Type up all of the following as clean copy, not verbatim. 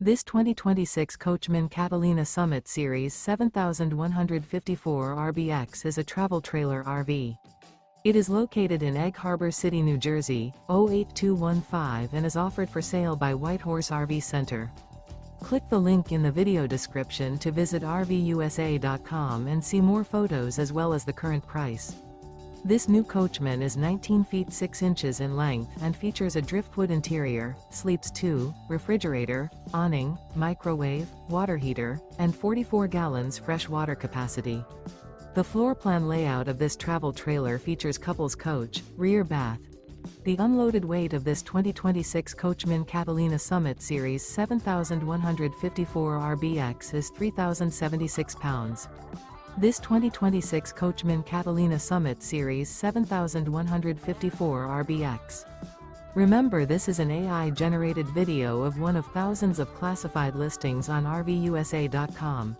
This 2026 Coachmen Catalina Summit Series 7154 RBX is a travel trailer RV. It is located in Egg Harbor City, New Jersey, 08215 and is offered for sale by Whitehorse RV Center. Click the link in the video description to visit RVUSA.com and see more photos as well as the current price. This new Coachmen is 19 feet 6 inches in length and features a driftwood interior, sleeps 2, refrigerator, awning, microwave, water heater, and 44 gallons fresh water capacity. The floor plan layout of this travel trailer features couples coach, rear bath. The unloaded weight of this 2026 Coachmen Catalina Summit Series 7154 RBX is 3,076 pounds. This 2026 Coachmen Catalina Summit Series 7154 RBX. Remember, this is an AI-generated video of one of thousands of classified listings on RVUSA.com.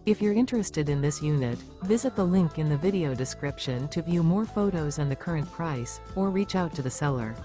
If you're interested in this unit, visit the link in the video description to view more photos and the current price, or reach out to the seller.